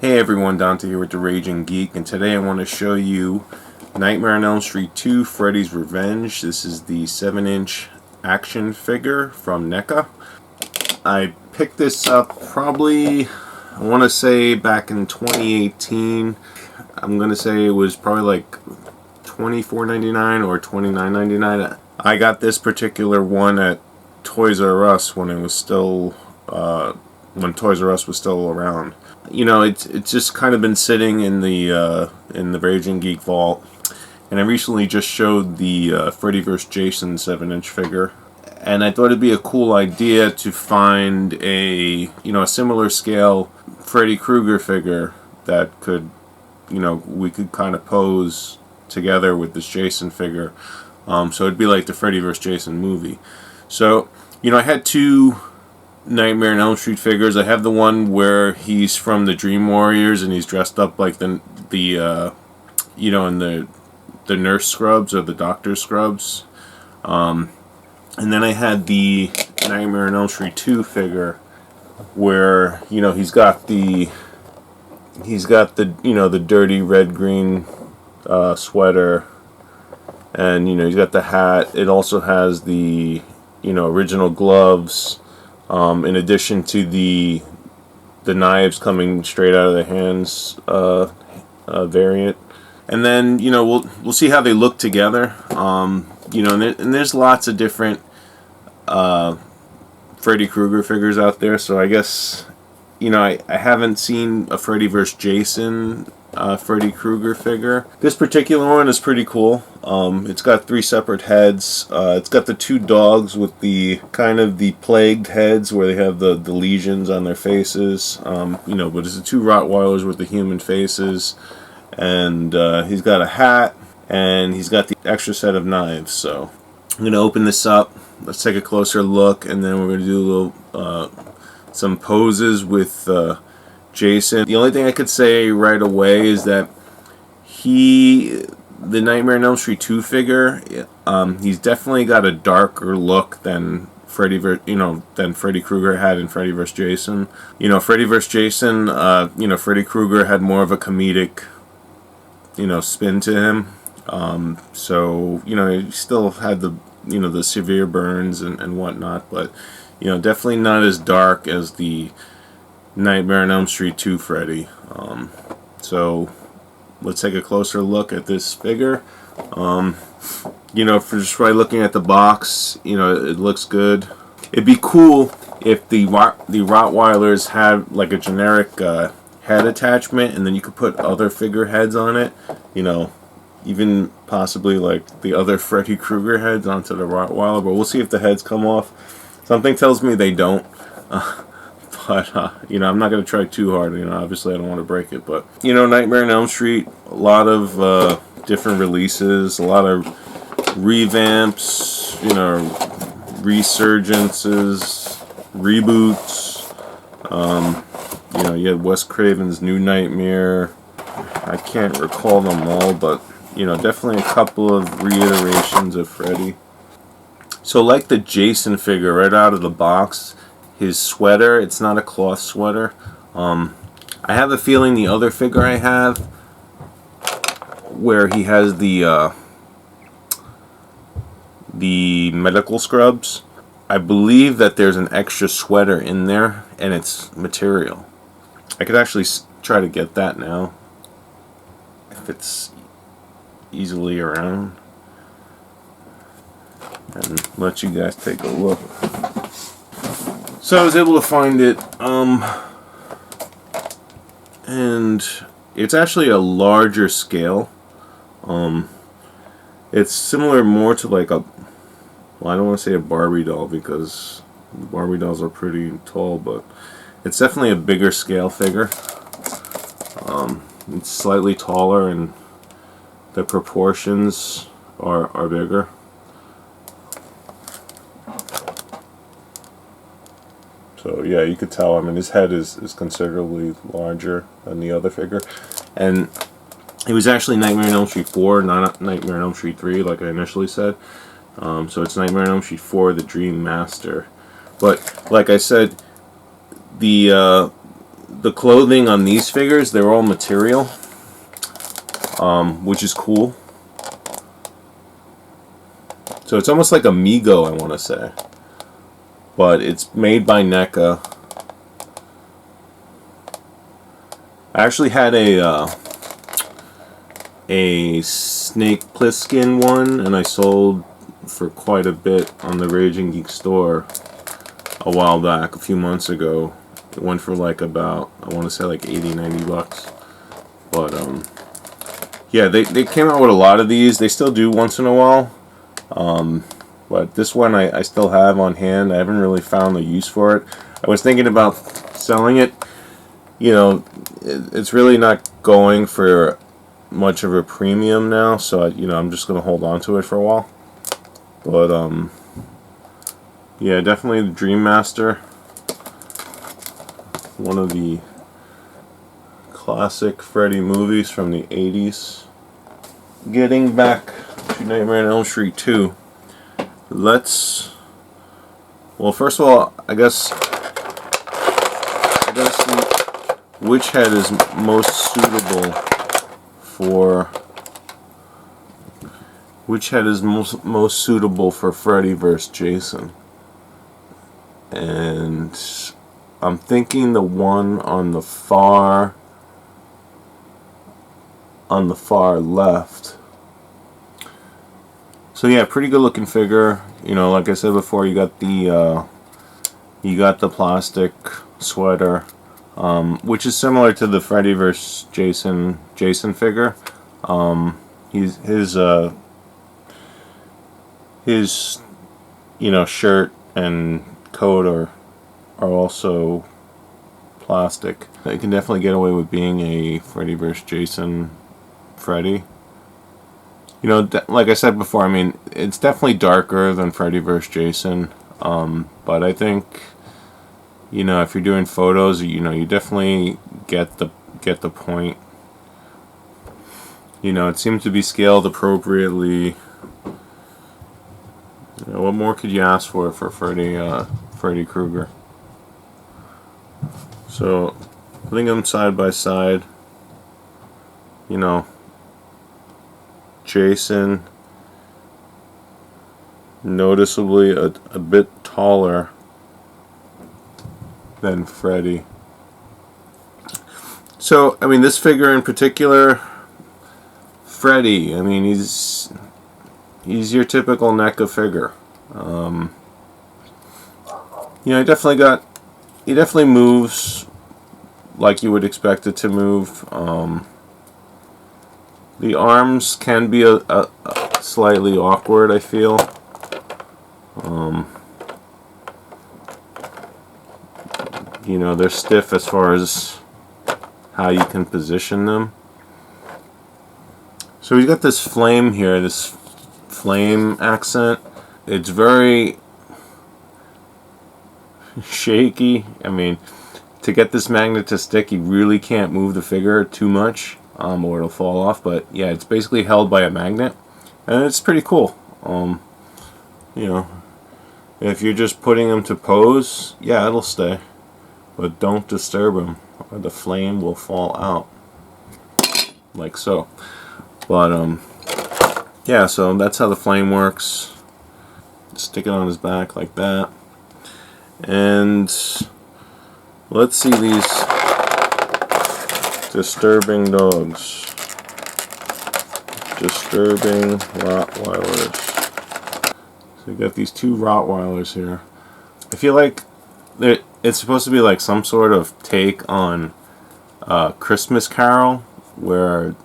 Hey everyone, Dante here with the Raging Geek, and today I want to show you Nightmare on Elm Street 2, Freddy's Revenge. This is the 7-inch action figure from NECA. I picked this up probably, I want to say back in 2018. I'm going to say it was probably like $24.99 or $29.99. I got this particular one at Toys R Us when it was still, when Toys R Us was still around. You know, it's just kind of been sitting in the Raging Geek vault, and I recently just showed the Freddy vs. Jason 7-inch figure, and I thought it'd be a cool idea to find a similar scale Freddy Krueger figure that could, we could kind of pose together with this Jason figure. So it'd be like the Freddy vs. Jason movie. So I had two Nightmare on Elm Street figures. I have the one where he's from the Dream Warriors and he's dressed up like in the nurse scrubs or the doctor scrubs. And then I had the Nightmare on Elm Street 2 figure where he's got the the dirty red green sweater, and he's got the hat. It also has the original gloves. In addition to the knives coming straight out of the hands variant, and then we'll see how they look together. And there's lots of different Freddy Krueger figures out there. So I guess I haven't seen a Freddy vs. Jason Freddy Krueger figure. This particular one is pretty cool. It's got 3 separate heads. It's got the 2 dogs with the kind of the plagued heads where they have the lesions on their faces. But it's the 2 Rottweilers with the human faces, and he's got a hat, and he's got the extra set of knives. So I'm gonna open this up. Let's take a closer look, and then we're gonna do a little some poses with Jason. The only thing I could say right away is that the Nightmare on Elm Street 2 figure, he's definitely got a darker look than Freddy Krueger had in Freddy vs. Jason. Freddy vs. Jason, Freddy Krueger had more of a comedic, spin to him. So he still had the severe burns and whatnot, but definitely not as dark as the Nightmare on Elm Street 2 Freddy. So let's take a closer look at this figure. For just by looking at the box, it looks good. It'd be cool if the Rottweilers had like a generic head attachment, and then you could put other figure heads on it. Even possibly like the other Freddy Krueger heads onto the Rottweiler. But we'll see if the heads come off. Something tells me they don't. But, I'm not going to try too hard. Obviously I don't want to break it. But, Nightmare on Elm Street, a lot of different releases, a lot of revamps, resurgences, reboots. You had Wes Craven's New Nightmare. I can't recall them all, but, definitely a couple of reiterations of Freddy. So like the Jason figure right out of the box, his sweater, it's not a cloth sweater. I have a feeling the other figure I have, where he has the medical scrubs, I believe that there's an extra sweater in there, and it's material. I could actually try to get that now, if it's easily around, and let you guys take a look. So I was able to find it, and it's actually a larger scale. It's similar more to like I don't want to say a Barbie doll, because Barbie dolls are pretty tall, but it's definitely a bigger scale figure. It's slightly taller, and the proportions are bigger. So yeah, you could tell. His head is considerably larger than the other figure, and it was actually Nightmare on Elm Street 4, not Nightmare on Elm Street 3, like I initially said. So it's Nightmare on Elm Street 4, the Dream Master. But like I said, the the clothing on these figures, they're all material, which is cool. So it's almost like a Mego, I want to say, but it's made by NECA. I actually had a Snake Plissken one, and I sold for quite a bit on the Raging Geek store a while back, a few months ago. It went for like about, I want to say like 80-90 bucks. But yeah, they came out with a lot of these. They still do once in a while. But this one I still have on hand. I haven't really found a use for it. I was thinking about selling it. You know, it's really not going for much of a premium now, so you know, I'm just gonna hold on to it for a while. But yeah, definitely the Dream Master, one of the classic Freddy movies from the 80s. Getting back to Nightmare on Elm Street 2, well, first of all, I guess which head is most suitable for Freddy versus Jason. And I'm thinking the one on the far left. So yeah, pretty good looking figure. You know, like I said before, you got the plastic sweater, which is similar to the Freddy vs. Jason figure. His you know, shirt and coat are also plastic. You can definitely get away with being a Freddy vs. Jason Freddy. You know, like I said before, I mean, it's definitely darker than Freddy vs. Jason, but I think, you know, if you're doing photos, you know, you definitely get the point. You know, it seems to be scaled appropriately. You know, what more could you ask for Freddy Krueger? So, putting them side by side, you know, Jason noticeably a bit taller than Freddy. So, I mean, this figure in particular, Freddy, I mean, he's your typical NECA figure. You know, he definitely moves like you would expect it to move. The arms can be a slightly awkward, I feel. You know, they're stiff as far as how you can position them. So we've got this flame here, this flame accent. It's very shaky. I mean, to get this magnet to stick, you really can't move the figure too much, or it'll fall off. But yeah, it's basically held by a magnet, and it's pretty cool. You know, if you're just putting them to pose, yeah, it'll stay, but don't disturb them, or the flame will fall out, like so. But yeah, so that's how the flame works. Stick it on his back like that. And let's see these disturbing dogs. Disturbing Rottweilers. So you got these two Rottweilers here. I feel like it's supposed to be like some sort of take on Christmas Carol, where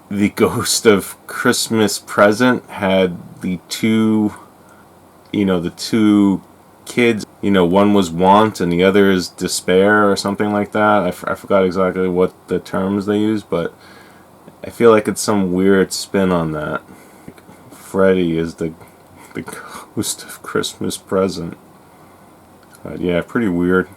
the ghost of Christmas Present had the two kids. You know, one was want and the other is despair or something like that. I forgot exactly what the terms they used, but I feel like it's some weird spin on that. Freddy is the ghost of Christmas Present. Yeah, pretty weird.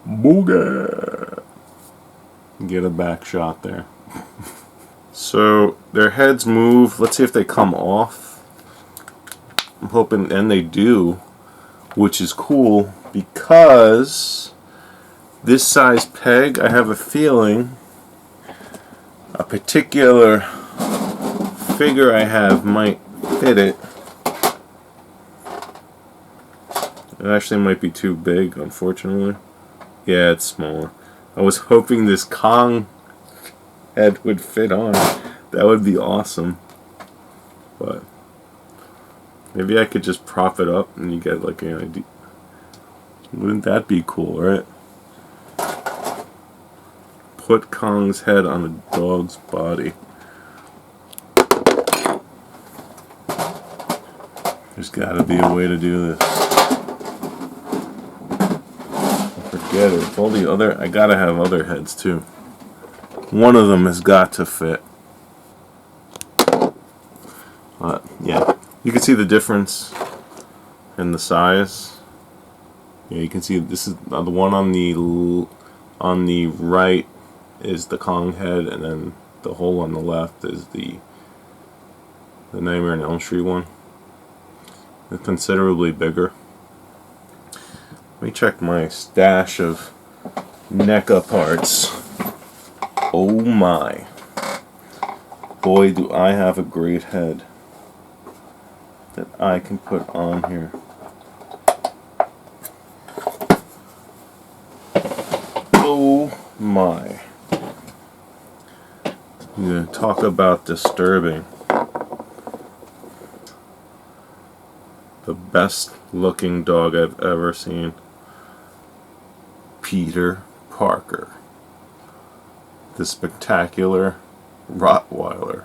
Booga! Get a back shot there. So their heads move. Let's see if they come off. I'm hoping, and they do, which is cool because This size peg, I have a feeling a particular figure I have might fit it. It actually might be too big, unfortunately. Yeah, it's smaller. I was hoping this Kong head would fit on. That would be awesome. But maybe I could just prop it up and you get like an idea. Wouldn't that be cool, right? Put Kong's head on a dog's body. There's gotta be a way to do this. Forget it. With all the other, I gotta have other heads too. One of them has got to fit. Yeah, you can see the difference in the size. Yeah, you can see this is the one on the right is the Kong head, and then the hole on the left is the Nightmare on Elm Street one. It's considerably bigger. Let me check my stash of NECA parts. Oh my. Boy, do I have a great head that I can put on here. Oh my. Yeah, talk about disturbing. The best looking dog I've ever seen. Peter Parker. The spectacular Rottweiler.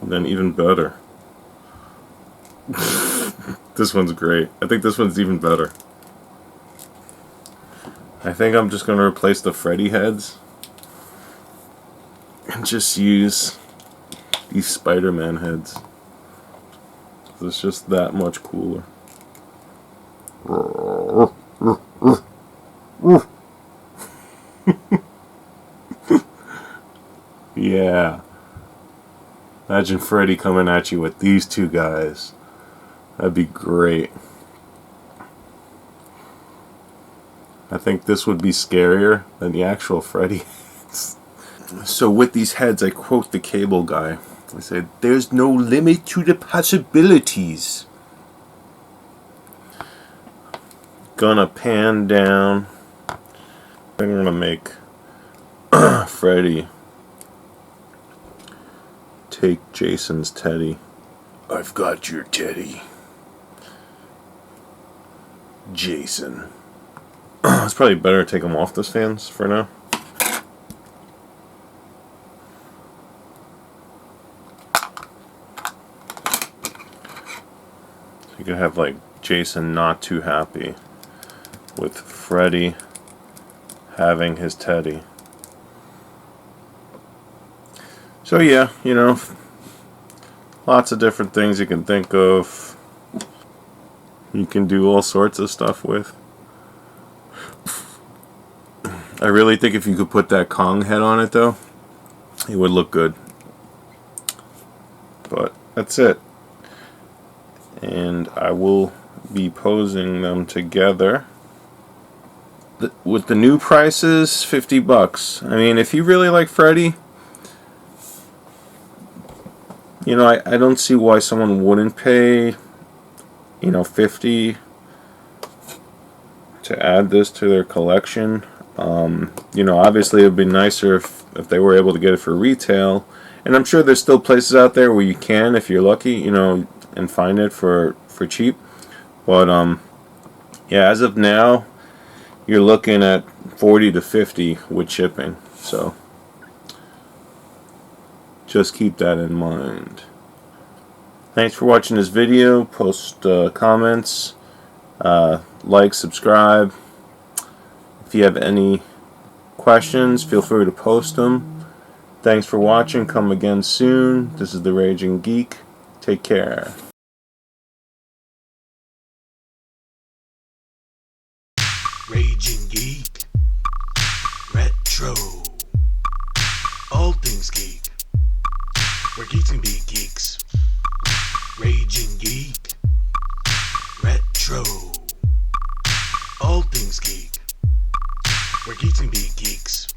And then even better. This one's great. I think this one's even better. I think I'm just going to replace the Freddy heads and just use these Spider-Man heads. It's just that much cooler. Yeah. Imagine Freddy coming at you with these two guys. That'd be great. I think this would be scarier than the actual Freddy. So with these heads, I quote the Cable Guy. I said, "There's no limit to the possibilities." Gonna pan down. I'm gonna make Freddy take Jason's teddy. I've got your teddy, Jason. It's probably better to take them off the stands for now. You could have like Jason not too happy with Freddy having his teddy. So yeah, you know, lots of different things you can think of. You can do all sorts of stuff with. I really think if you could put that Kong head on it though, it would look good. But that's it. And I will be posing them together. With the new prices, $50. I mean, if you really like Freddy, you know, I don't see why someone wouldn't pay, you know, $50 to add this to their collection. You know, obviously it would be nicer if they were able to get it for retail. And I'm sure there's still places out there where you can, if you're lucky, you know, and find it for cheap. But yeah, as of now, you're looking at $40 to $50 with shipping. So just keep that in mind. Thanks for watching this video. Post comments, like, subscribe. If you have any questions, feel free to post them. Thanks for watching. Come again soon. This is the Raging Geek. Take care. Raging Geek, Retro, all things geek, where geeks can be geeks. Raging Geek, Retro. geeks.